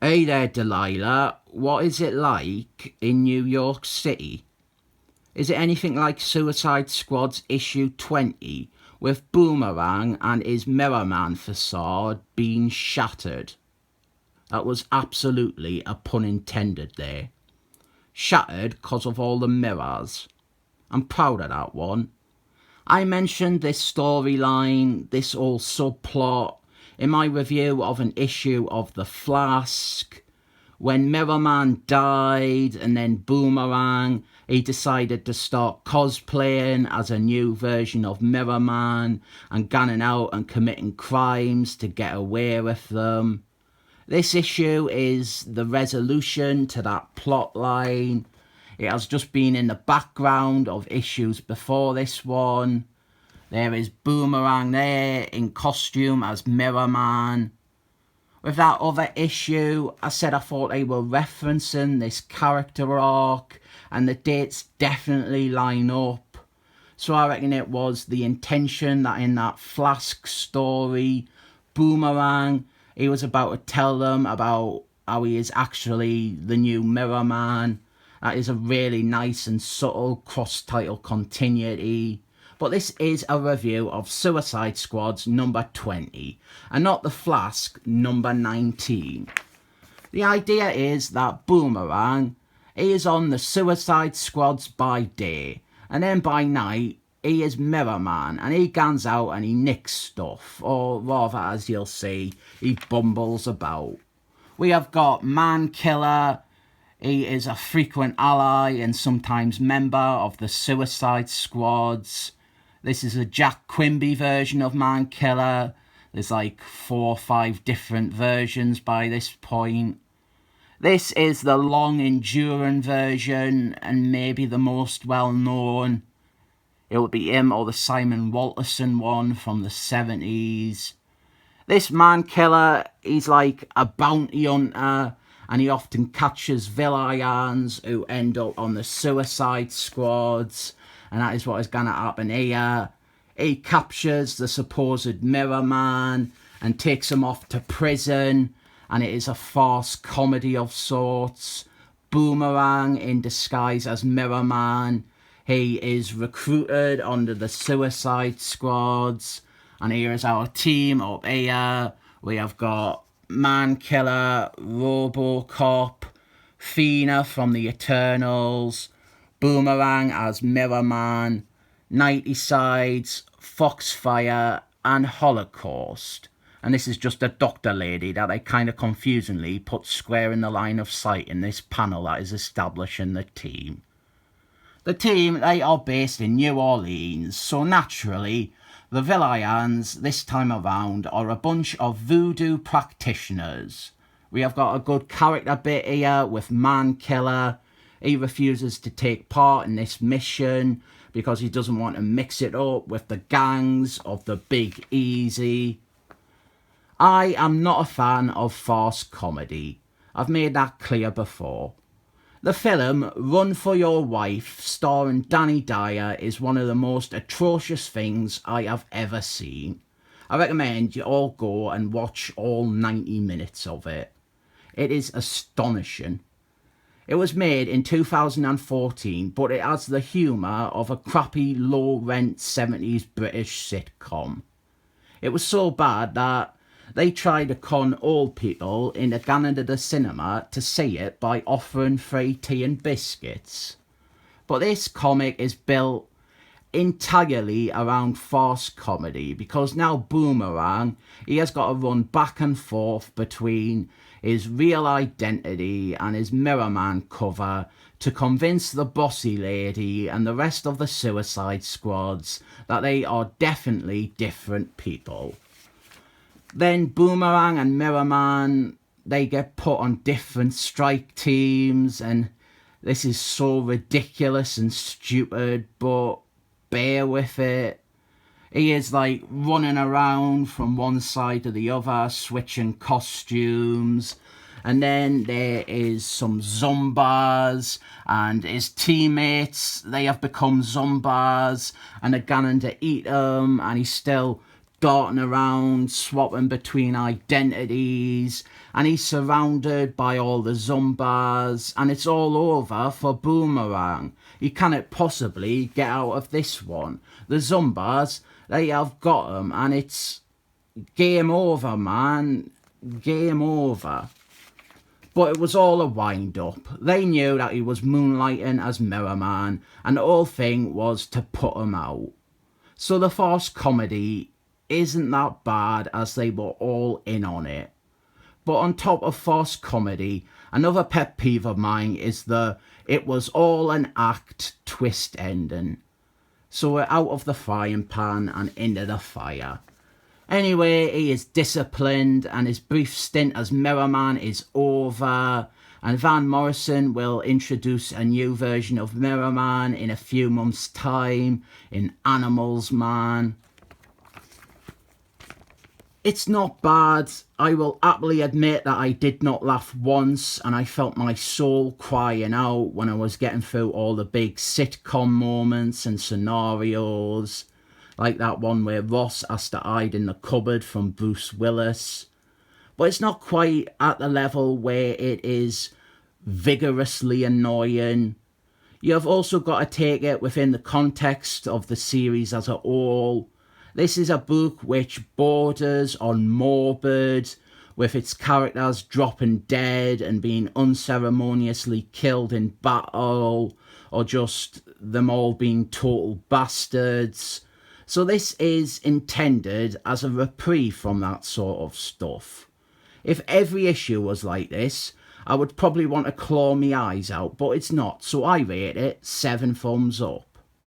Hey there, Delilah. What is it like in New York City? Is it anything like Suicide Squad's issue 20, with Boomerang and his Mirror Man facade being shattered? That was absolutely a pun intended there. Shattered because of all the mirrors. I'm proud of that one. I mentioned this storyline, this whole subplot, in my review of an issue of The Flask. When Mirror Man died and then Boomerang, he decided to start cosplaying as a new version of Mirror Man and gunning out and committing crimes to get away with them. This issue is the resolution to that plot line. It has just been in the background of issues before this one. There is Boomerang there in costume as Mirror Man. With that other issue, I said I thought they were referencing this character arc, and the dates definitely line up. So I reckon it was the intention that in that Flask story, Boomerang, he was about to tell them about how he is actually the new Mirror Man. That is a really nice and subtle cross-title continuity. But this is a review of Suicide Squad's number 20, and not The Flask number 19. The idea is that Boomerang, he is on the Suicide Squads by day, and then by night, he is Mirror Man, and he guns out and he nicks stuff, or rather, as you'll see, he bumbles about. We have got Man Killer. He is a frequent ally and sometimes member of the Suicide Squads. This is a Jack Quimby version of Man Killer. There's like 4 or 5 different versions by this point. This is the long enduring version and maybe the most well known. It would be him or the Simon Walterson one from the 70s. This Man Killer, he's like a bounty hunter, and he often catches villains who end up on the Suicide Squads, and that is what is going to happen here. He captures the supposed Mirror Man and takes him off to prison, and it is a farce comedy of sorts. Boomerang in disguise as Mirror Man. He is recruited under the Suicide Squads, and here is our team up here. We have got Man Killer, RoboCop, Fina from the Eternals, Boomerang as Mirror Man, Nighty Sides, Foxfire, and Holocaust. And this is just a doctor lady that I kind of confusingly put square in the line of sight in this panel that is establishing the team. The team, they are based in New Orleans, so naturally, the villains this time around are a bunch of voodoo practitioners. We have got a good character bit here with Man Killer. He refuses to take part in this mission because he doesn't want to mix it up with the gangs of the Big Easy. I am not a fan of farce comedy. I've made that clear before. The film Run for Your Wife, starring Danny Dyer, is one of the most atrocious things I have ever seen. I recommend you all go and watch all 90 minutes of it. It is astonishing. It was made in 2014, but it has the humour of a crappy, low-rent 70s British sitcom. It was so bad that they tried to con old people into going to the cinema to see it by offering free tea and biscuits. But this comic is built entirely around farce comedy, because now Boomerang, he has got to run back and forth between his real identity and his Mirror Man cover to convince the bossy lady and the rest of the Suicide Squads that they are definitely different people. Then Boomerang and Mirror Man, they get put on different strike teams, and this is so ridiculous and stupid, but bear with it. He is like running around from one side to the other, switching costumes. And then there is some zombies, and his teammates, they have become zombies, and they're going to eat him, and he's still darting around, swapping between identities, and he's surrounded by all the Zumbas, and it's all over for Boomerang. He cannot possibly get out of this one. The Zumbas, they have got him, and it's game over, man. Game over. But it was all a wind-up. They knew that he was moonlighting as Mirror Man, and the whole thing was to put him out. So the forced comedy isn't that bad, as they were all in on it. But on top of forced comedy, another pet peeve of mine is the "it was all an act" twist ending. So we're out of the frying pan and into the fire. Anyway, he is disciplined, and his brief stint as Mirror Man is over, and Van Morrison will introduce a new version of Mirror Man in a few months' time in Animals Man. It's not bad. I will happily admit that I did not laugh once, and I felt my soul crying out when I was getting through all the big sitcom moments and scenarios, like that one where Ross has to hide in the cupboard from Bruce Willis. But it's not quite at the level where it is vigorously annoying. You have also got to take it within the context of the series as a whole. This is a book which borders on morbid, with its characters dropping dead and being unceremoniously killed in battle, or just them all being total bastards. So this is intended as a reprieve from that sort of stuff. If every issue was like this, I would probably want to claw my eyes out, but it's not, so I rate it 7 thumbs up.